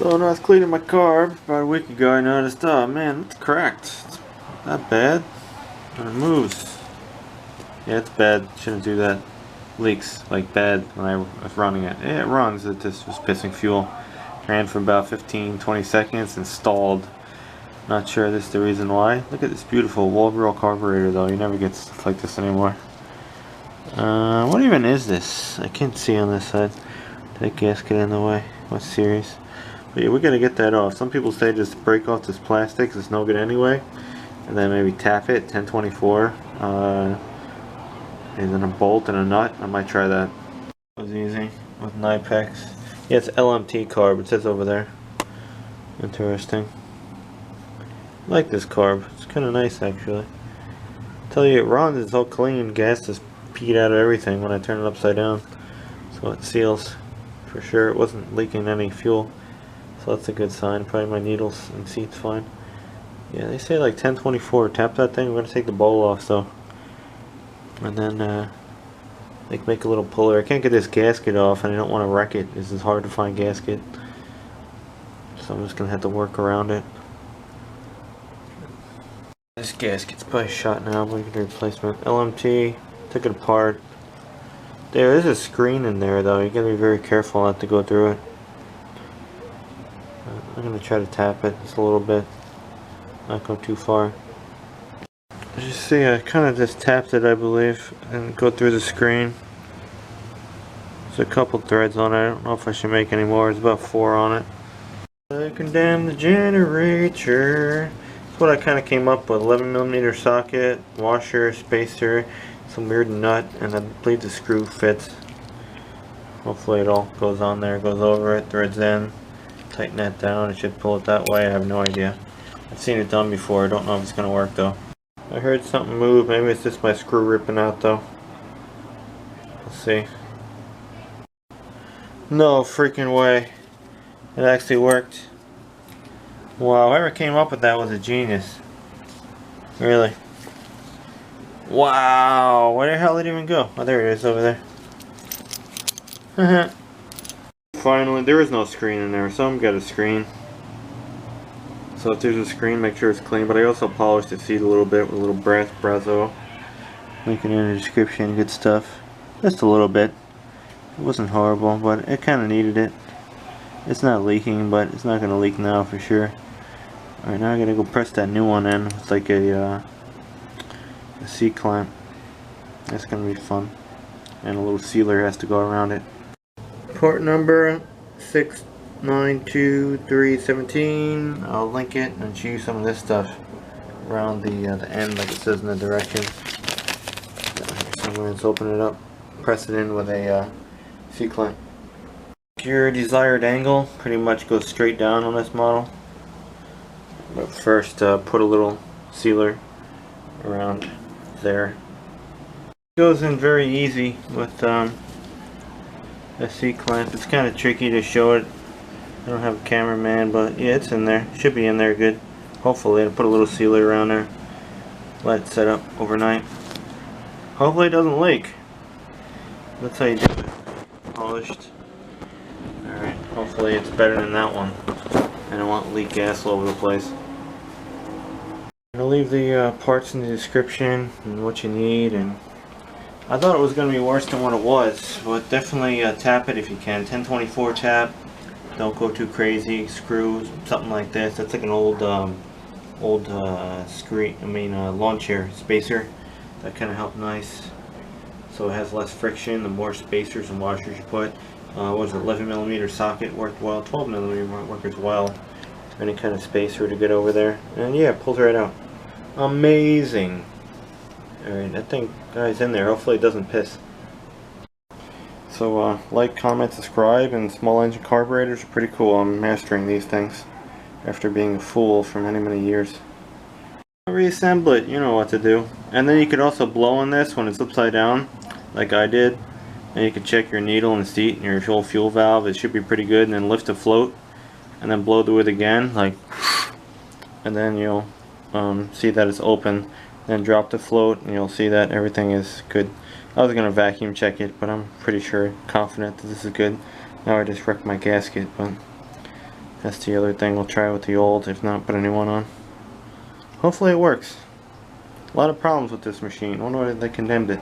So when I was cleaning my carb about a week ago, I noticed, oh man, it's cracked. It's not bad. And it moves. Yeah, it's bad. Shouldn't do that. Leaks like bad when I was running it. Yeah, it runs. It just was pissing fuel. Ran for about 15-20 seconds and stalled. Not sure this is the reason why. Look at this beautiful Walbro carburetor though. You never get stuff like this anymore. What even is this? I can't see on this side. That gasket in the way. What series? But yeah, we gotta get that off. Some people say just break off this plastic, 'cause it's no good anyway, and then maybe tap it 1024, and then a bolt and a nut. I might try that. It was easy with Nipex. Yeah, it's LMT carb. It says over there. Interesting. I like this carb. It's kind of nice actually. Tell you, it runs. It's all clean. Gas just peed out of everything when I turn it upside down, so it seals for sure. It wasn't leaking any fuel. So that's a good sign. Probably my needles and seat's fine. Yeah, they say like 1024. Tap that thing. We're gonna take the bowl off though, and then like make a little puller. I can't get this gasket off, and I don't want to wreck it. This is hard to find gasket, so I'm just gonna have to work around it. This gasket's probably shot now. I'm looking at replacement. LMT. Took it apart. There is a screen in there though. You gotta be very careful not to go through it. I'm going to try to tap it just a little bit, not go too far. As you see, I kind of just tapped it, I believe, and go through the screen. There's a couple threads on it. I don't know if I should make any more. There's about 4 on it. I condemn the generator. That's what I kind of came up with. 11mm socket, washer, spacer, some weird nut, and I believe the screw fits. Hopefully it all goes on there, goes over it, threads in. Tighten that down. It should pull it that way. I have no idea. I've seen it done before. I don't know if it's gonna work though. I heard something move. Maybe it's just my screw ripping out though. Let's see. No freaking way. It actually worked. Wow, whoever came up with that was a genius. Really. Wow. Where the hell did it even go? Oh, there it is over there. Finally, there is no screen in there. Some got a screen. So if there's a screen, make sure it's clean. But I also polished the seat a little bit with a little brass brazo. Link it in the description. Good stuff. Just a little bit. It wasn't horrible, but it kind of needed it. It's not leaking, but it's not going to leak now for sure. Alright, now I gotta go press that new one in. It's like a seat clamp. That's going to be fun. And a little sealer has to go around it. Part number 692317. I'll link it and show you some of this stuff around the end, like it says in the directions. So I'm going to open it up, press it in with a C-clamp. Your desired angle pretty much goes straight down on this model. But first, put a little sealer around there. It goes in very easy with a C-clamp. It's kind of tricky to show it. I don't have a cameraman, but yeah, it's in there. Should be in there good. Hopefully, I'll put a little sealer around there. Let it set up overnight. Hopefully it doesn't leak. That's how you do it. Polished. Alright, hopefully it's better than that one. I don't want leak gas all over the place. I'll leave the parts in the description and what you need, and I thought it was going to be worse than what it was, but definitely tap it if you can. 1024 tap. Don't go too crazy. Screws, something like this. That's like an old lawn chair spacer. That kind of helped nice. So it has less friction. The more spacers and washers you put. What was it? 11mm socket worked well. 12mm worked as well. Any kind of spacer to get over there. And yeah, it pulls right out. Amazing. Alright, that thing, guys, in there. Hopefully it doesn't piss. So, like, comment, subscribe, and small engine carburetors are pretty cool. I'm mastering these things after being a fool for many, many years. Reassemble it, you know what to do. And then you could also blow on this when it's upside down, like I did. And you can check your needle and seat and your whole fuel valve. It should be pretty good. And then lift the float, and then blow through it again, like, and then you'll see that it's open. Then drop the float and you'll see that everything is good. I was going to vacuum check it, but I'm pretty sure, confident that this is good. Now I just wrecked my gasket, but That's the other thing. We'll try with the old. If not, put a new one on. Hopefully it works. A lot of problems with this machine. I wonder why they condemned it.